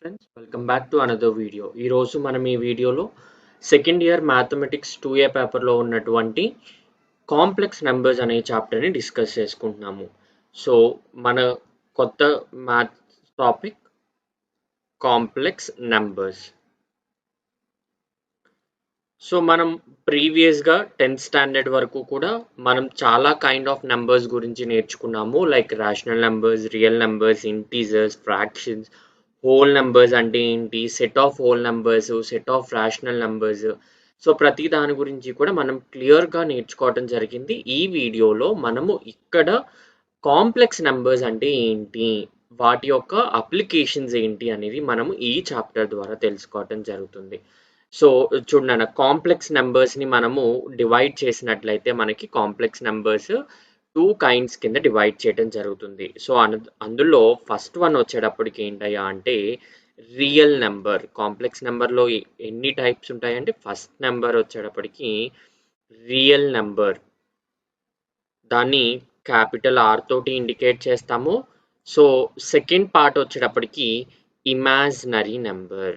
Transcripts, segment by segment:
Friends, welcome back to another video. ఈరోజు మనం ఈ వీడియోలో సెకండ్ ఇయర్ మ్యాథమెటిక్స్ 2A పేపర్లో ఉన్నటువంటి కాంప్లెక్స్ నెంబర్స్ అనే చాప్టర్ని డిస్కస్ చేసుకుంటున్నాము. సో మన కొత్త math topic complex numbers. So మనం ప్రీవియస్గా 10th స్టాండర్డ్ వరకు కూడా మనం చాలా కైండ్ ఆఫ్ నెంబర్స్ గురించి నేర్చుకున్నాము. Like rational numbers, real numbers, integers, fractions, whole numbers అంటే ఏంటి, set of whole numbers, set of rational numbers. So ప్రతి దాని గురించి కూడా మనం క్లియర్గా నేర్చుకోవడం జరిగింది. ఈ వీడియోలో మనము ఇక్కడ కాంప్లెక్స్ నెంబర్స్ అంటే ఏంటి, వాటి యొక్క అప్లికేషన్స్ ఏంటి అనేది మనము ఈ చాప్టర్ ద్వారా తెలుసుకోవటం జరుగుతుంది. సో చూడండి, కాంప్లెక్స్ నెంబర్స్ని మనము డివైడ్ చేసినట్లయితే మనకి కాంప్లెక్స్ నెంబర్స్ 2 kinds కింద డివైడ్ చేయడం జరుగుతుంది. సో అందులో ఫస్ట్ వన్ వచ్చేటప్పటికి ఏంటయ్యా అంటే రియల్ నెంబర్. కాంప్లెక్స్ నెంబర్లో ఎన్ని టైప్స్ ఉంటాయంటే ఫస్ట్ నెంబర్ వచ్చేటప్పటికి రియల్ నెంబర్, దాన్ని క్యాపిటల్ ఆర్ తోటి ఇండికేట్ చేస్తాము. సో సెకండ్ పార్ట్ వచ్చేటప్పటికి ఇమాజినరీ నెంబర్.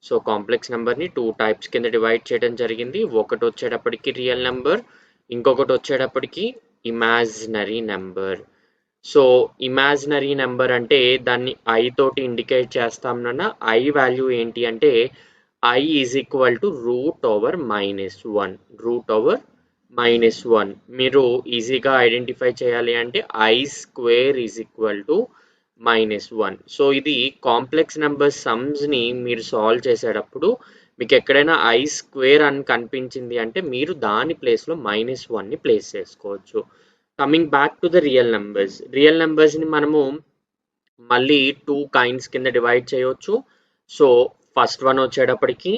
సో కాంప్లెక్స్ నెంబర్ని 2 types కింద డివైడ్ చేయడం జరిగింది. ఒకటి వచ్చేటప్పటికి రియల్ నెంబర్, ఇంకొకటి వచ్చేటప్పటికి imaginary number. So imaginary number అంటే దాన్ని ఐ తోటి ఇండికేట్ చేస్తాం నాన్న. ఐ వాల్యూ ఏంటి అంటే ఐ ఈజ్ ఈక్వల్ టు √/-1. √/-1 మీరు ఈజీగా ఐడెంటిఫై చేయాలి అంటే I² is equal to -1. So ఇది కాంప్లెక్స్ నెంబర్ సమ్స్ని మీరు సాల్వ్ చేసేటప్పుడు మీకు ఎక్కడైనా I² అని కనిపించింది అంటే మీరు దాని ప్లేస్లో -1ని ప్లేస్ చేసుకోవచ్చు. Coming back to the real numbers. Real నెంబర్స్ని మనము మళ్ళీ 2 kinds కింద డివైడ్ చేయవచ్చు. సో ఫస్ట్ వన్ వచ్చేటప్పటికి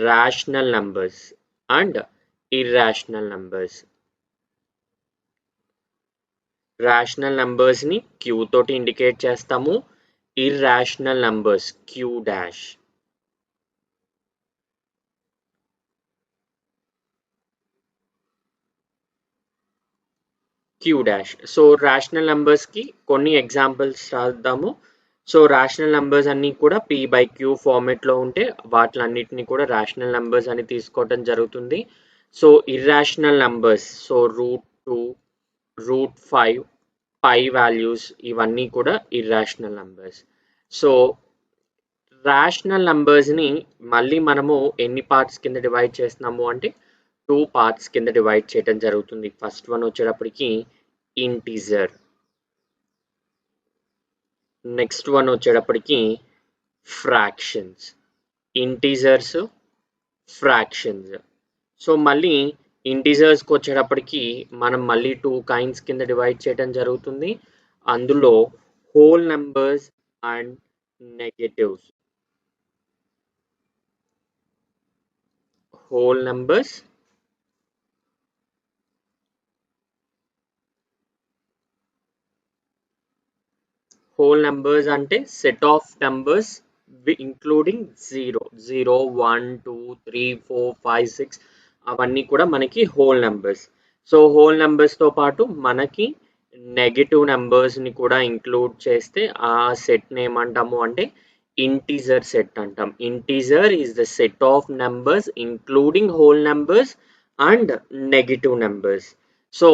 rational numbers and irrational numbers. Rational నెంబర్స్ని క్యూ తోటి ఇండికేట్ చేస్తాము. Irrational numbers Q'. So rational నెంబర్స్కి కొన్ని ఎగ్జాంపుల్స్ రాద్దాము. సో రేషనల్ నెంబర్స్ అన్నీ కూడా P/Q ఫార్మేట్లో ఉంటే వాటిలన్నిటిని కూడా రేషనల్ నెంబర్స్ అని తీసుకోవడం జరుగుతుంది. సో ఇర్రేషనల్ నెంబర్స్, సో √2, √5, పై వాల్యూస్ ఇవన్నీ కూడా ఇర్రేషనల్ నెంబర్స్. సో రేషనల్ నెంబర్స్ని మళ్ళీ మనము ఎన్ని పార్ట్స్ కింద డివైడ్ చేస్తున్నాము అంటే 2 parts కింద డివైడ్ చేయడం జరుగుతుంది. ఫస్ట్ వన్ వచ్చేటప్పటికి ఇంటీజర్, నెక్స్ట్ వన్ వచ్చేటప్పటికి ఫ్రాక్షన్స్. Integers, fractions. సో మళ్ళీ ఇంటీజర్స్కి వచ్చేటప్పటికి మనం మళ్ళీ 2 kinds కింద డివైడ్ చేయడం జరుగుతుంది. అందులో whole numbers and negatives. Whole numbers అంటే సెట్ ఆఫ్ నెంబర్స్ ఇంక్లూడింగ్ 0, 1, 2, 3, 4, 5, 6 అవన్నీ కూడా మనకి హోల్ నెంబర్స్. సో హోల్ నెంబర్స్తో పాటు మనకి నెగటివ్ నెంబర్స్ని కూడా ఇంక్లూడ్ చేస్తే ఆ సెట్ని ఏమంటాము అంటే ఇంటీజర్ సెట్ అంటాం. Integer is the set of numbers including whole numbers and negative numbers. So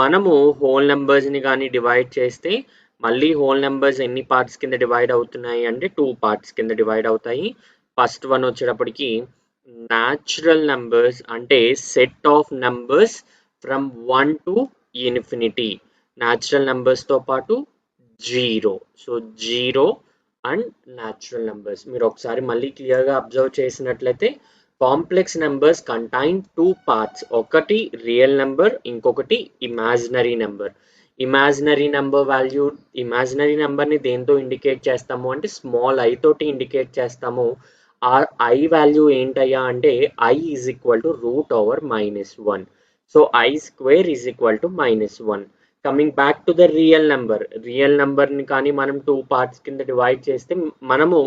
మనము హోల్ నెంబర్స్ని కానీ డివైడ్ చేస్తే మళ్ళీ హోల్ నెంబర్స్ ఎన్ని పార్ట్స్ కింద డివైడ్ అవుతున్నాయి అంటే 2 parts కింద డివైడ్ అవుతాయి. ఫస్ట్ వన్ వచ్చేటప్పటికి న్యాచురల్ నెంబర్స్ అంటే set of numbers from 1 to infinity. Natural నెంబర్స్తో పాటు 0. So 0 and natural numbers. మీరు ఒకసారి మళ్ళీ క్లియర్గా అబ్జర్వ్ చేసినట్లయితే కాంప్లెక్స్ నెంబర్స్ కంటైన్ 2 parts. ఒకటి రియల్ నెంబర్, ఇంకొకటి ఇమాజినరీ నెంబర్. ఇమాజినరీ నెంబర్ని దేంతో ఇండికేట్ చేస్తాము అంటే స్మాల్ ఐ తోటి ఇండికేట్ చేస్తాము. ఆ ఐ వాల్యూ ఏంటయ్యా అంటే I is equal to √/-1. So I² is equal to -1. Coming back to the real నెంబర్ని కానీ మనం 2 parts కింద డివైడ్ చేస్తే మనము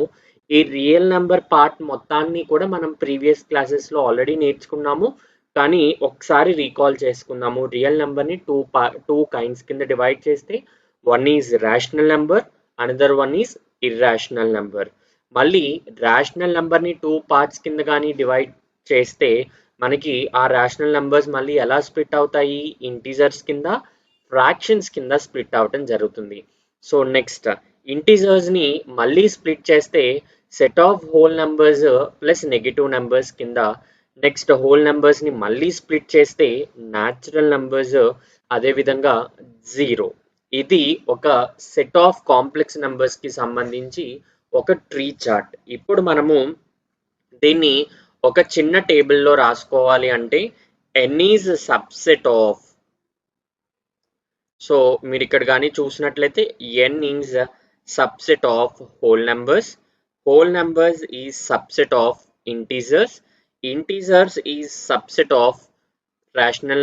ఈ రియల్ నెంబర్ పార్ట్ మొత్తాన్ని కూడా మనం ప్రీవియస్ క్లాసెస్లో ఆల్రెడీ నేర్చుకున్నాము. కానీ ఒకసారి రీకాల్ చేసుకుందాము. రియల్ నెంబర్ని 2 kinds కింద డివైడ్ చేస్తే one is rational number, another one is irrational number. మళ్ళీ రేషనల్ నెంబర్ని 2 పార్ట్స్ కింద కానీ డివైడ్ చేస్తే మనకి ఆ రేషనల్ నెంబర్స్ మళ్ళీ ఎలా స్ప్లిట్ అవుతాయి? ఇంటీజర్స్ కింద, ఫ్రాక్షన్స్ కింద స్ప్లిట్ అవటం జరుగుతుంది. సో నెక్స్ట్ ఇంటీజర్స్ని మళ్ళీ స్ప్లిట్ చేస్తే set of whole numbers plus negative numbers కింద, నెక్స్ట్ హోల్ నెంబర్స్ని మళ్ళీ స్ప్లిట్ చేస్తే న్యాచురల్ నెంబర్స్, అదేవిధంగా జీరో. ఇది ఒక సెట్ ఆఫ్ కాంప్లెక్స్ నెంబర్స్కి సంబంధించి ఒక ట్రీ చార్ట్. ఇప్పుడు మనము దీన్ని ఒక చిన్న టేబుల్లో రాసుకోవాలి అంటే N is subset of. So మీరు ఇక్కడ కానీ చూసినట్లయితే N is subset of whole numbers is subset of integers, integers is subset of rational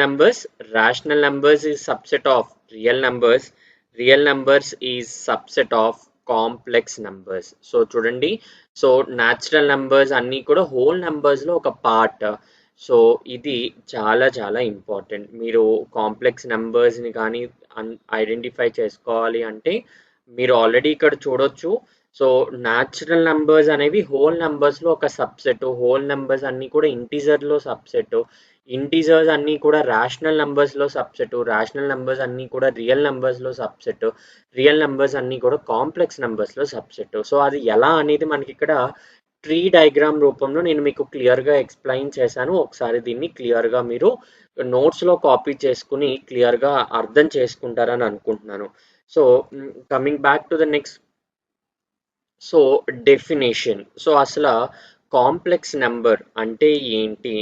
numbers is subset of real numbers is subset of complex numbers. So చూడండి, so natural numbers అన్నీ కూడా whole నెంబర్స్లో ఒక part. So ఇది చాలా చాలా important. మీరు complex నెంబర్స్ని కానీ identify చేసుకోవాలి అంటే మీరు ఆల్రెడీ ఇక్కడ చూడొచ్చు. సో న్యాచురల్ నెంబర్స్ అనేవి హోల్ నెంబర్స్లో ఒక సబ్సెట్, హోల్ నెంబర్స్ అన్నీ కూడా ఇంటీజర్లో సబ్సెట్, ఇంటీజర్స్ అన్నీ కూడా రేషనల్ నెంబర్స్లో సబ్సెట్, రేషనల్ నెంబర్స్ అన్నీ కూడా రియల్ నెంబర్స్లో సబ్సెట్, రియల్ నెంబర్స్ అన్నీ కూడా కాంప్లెక్స్ నెంబర్స్లో సబ్సెట్. సో అది ఎలా అనేది మనకి ఇక్కడ ట్రీ డయాగ్రామ్ రూపంలో నేను మీకు క్లియర్గా ఎక్స్ప్లెయిన్ చేశాను. ఒకసారి దీన్ని క్లియర్గా మీరు నోట్స్లో కాపీ చేసుకుని క్లియర్గా అర్థం చేసుకుంటారని అనుకుంటున్నాను. So coming back to the next, so definition. So అసలు కాంప్లెక్స్ నెంబర్ అంటే ఏంటి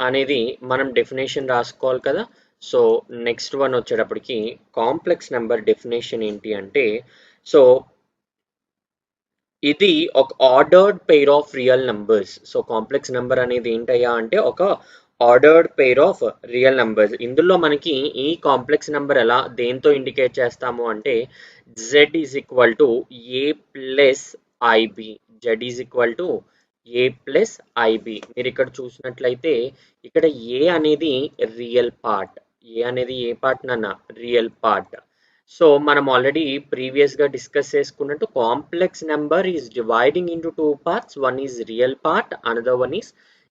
అనేది మనం డెఫినేషన్ రాసుకోవాలి కదా. సో నెక్స్ట్ వన్ వచ్చేటప్పటికి కాంప్లెక్స్ నెంబర్ డెఫినేషన్ ఏంటి అంటే, సో ఇది ఒక ordered pair of real numbers. So complex number అనేది ఏంటయ్యా అంటే ఒక ordered pair of real numbers. ఇందులో మనకి ఈ కాంప్లెక్స్ నెంబర్ ఎలా దేంతో ఇండికేట్ చేస్తాము అంటే z is equal to A plus IB. z is equal to A plus IB. మీరు ఇక్కడ చూసినట్లయితే ఇక్కడ ఏ అనేది రియల్ పార్ట్, ఏ అనేది ఏ పార్ట్ నాన్న? Real part. సో మనం ఆల్రెడీ ప్రీవియస్గా డిస్కస్ చేసుకున్నట్టు complex number is dividing into two parts, one is real part, another one is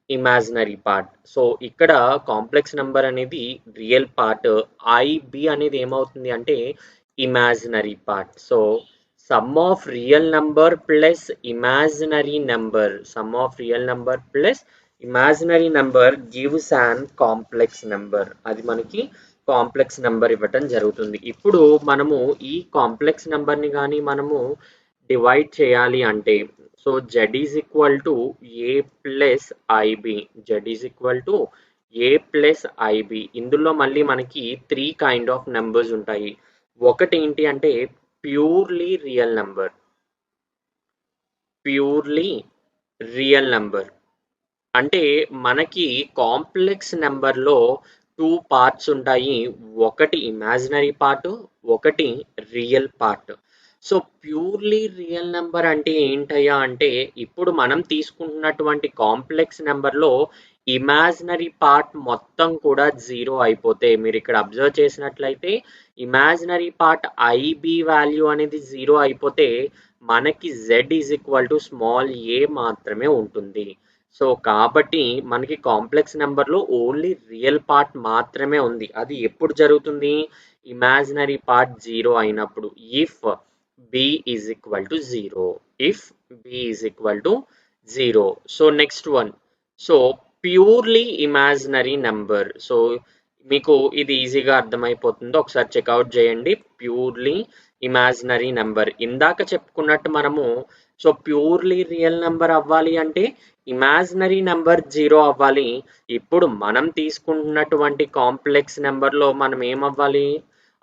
imaginary part. So ఇక్కడ కాంప్లెక్స్ నెంబర్ అనేది రియల్ పార్ట్, ఐబి అనేది ఏమవుతుంది అంటే imaginary part. So some of real number plus imaginary number, some of real number plus imaginary number gives an complex number. అది మనకి complex number ఇవ్వటం జరుగుతుంది. ఇప్పుడు మనము ఈ కాంప్లెక్స్ నెంబర్ని కానీ మనము డివైడ్ చేయాలి అంటే, so z is equal to A plus IB, z is equal to A plus IB. ఇందులో మళ్ళీ మనకి త్రీ కైండ్ ఆఫ్ నెంబర్స్ ఉంటాయి. ఒకటి ఏంటి అంటే purely real number, purely real number అంటే మనకి కాంప్లెక్స్ నెంబర్లో టూ పార్ట్స్ ఉంటాయి, ఒకటి ఇమాజినరీ పార్ట్, ఒకటి real part. So purely real number అంటే ఏంటయ్యా అంటే ఇప్పుడు మనం తీసుకుంటున్నటువంటి కాంప్లెక్స్ నెంబర్లో ఇమాజినరీ పార్ట్ మొత్తం కూడా జీరో అయిపోతే, మీరు ఇక్కడ అబ్జర్వ్ చేసినట్లయితే ఇమాజినరీ పార్ట్ ఐబి వాల్యూ అనేది జీరో అయిపోతే మనకి z is equal to small a మాత్రమే ఉంటుంది. సో కాబట్టి మనకి కాంప్లెక్స్ నెంబర్లో ఓన్లీ రియల్ పార్ట్ మాత్రమే ఉంది. అది ఎప్పుడు జరుగుతుంది? ఇమాజినరీ పార్ట్ జీరో అయినప్పుడు, if b is equal to zero, if b is equal to zero. So next one, so purely imaginary number. So మీకు ఇది ఈజీగా అర్థమైపోతుందో ఒకసారి చెక్అవుట్ చేయండి. ప్యూర్లీ ఇమాజినరీ నెంబర్ ఇందాక చెప్పుకున్నట్టు మనము, సో ప్యూర్లీ రియల్ నెంబర్ అవ్వాలి అంటే ఇమాజినరీ నెంబర్ జీరో అవ్వాలి. ఇప్పుడు మనం తీసుకుంటున్నటువంటి కాంప్లెక్స్ నెంబర్లో మనం ఏమవ్వాలి?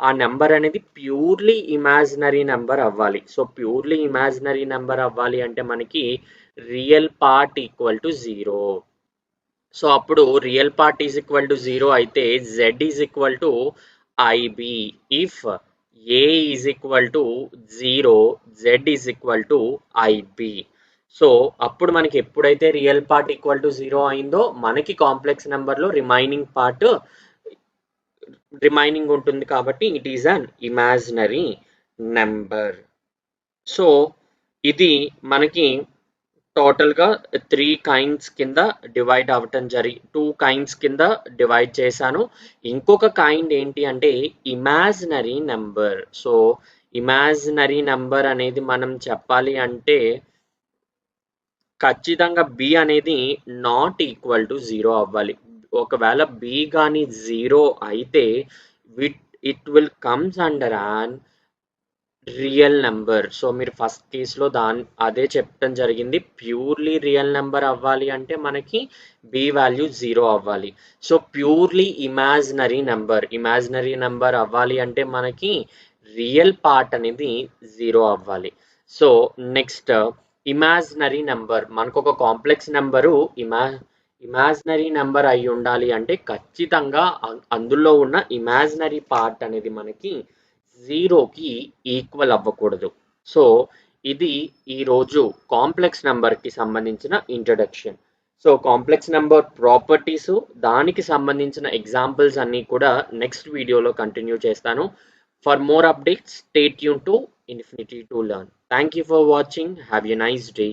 ఆ నెంబర్ అనేది ప్యూర్లీ ఇమాజినరీ నెంబర్ అవ్వాలి. సో ప్యూర్లీ ఇమాజినరీ నెంబర్ అవ్వాలి అంటే మనకి real part equal to zero. So అప్పుడు real part is equal to zero అయితే z is equal to ib. If a is equal to zero, z is equal to ib. So అప్పుడు మనకి ఎప్పుడైతే real part equal to zero అయిందో మనకి కాంప్లెక్స్ నెంబర్లో remaining part remaining ఉంటుంది కాబట్టి it is an imaginary number. So ఇది మనకి టోటల్గా 3 కైండ్స్ కింద డివైడ్ అవ్వటం 2 కైండ్స్ కింద డివైడ్ చేశాను. ఇంకొక కైండ్ ఏంటి అంటే imaginary number. So imaginary number అనేది మనం చెప్పాలి అంటే ఖచ్చితంగా బి అనేది నాట్ ఈక్వల్ టు 0 అవ్వాలి. ఒకవేళ బి కానీ 0 అయితే it will comes under an real number. So మీరు ఫస్ట్ కేసులో అదే చెప్పడం జరిగింది. ప్యూర్లీ రియల్ నెంబర్ అవ్వాలి అంటే మనకి బి వాల్యూ 0 అవ్వాలి. సో ప్యూర్లీ ఇమాజినరీ నెంబర్ అవ్వాలి అంటే మనకి రియల్ పార్ట్ అనేది 0 అవ్వాలి. సో నెక్స్ట్ ఇమాజినరీ నెంబర్, మనకు ఒక కాంప్లెక్స్ నెంబరు ఇమాజినరీ నెంబర్ అయి ఉండాలి అంటే ఖచ్చితంగా అందులో ఉన్న ఇమాజినరీ పార్ట్ అనేది మనకి 0కి ఈక్వల్ అవ్వకూడదు. సో ఇది ఈరోజు కాంప్లెక్స్ నెంబర్కి సంబంధించిన introduction. So complex number properties, దానికి సంబంధించిన ఎగ్జాంపుల్స్ అన్నీ కూడా నెక్స్ట్ వీడియోలో కంటిన్యూ చేస్తాను. For more updates stay tune to infinity to learn. Thank you for watching. Have a nice day.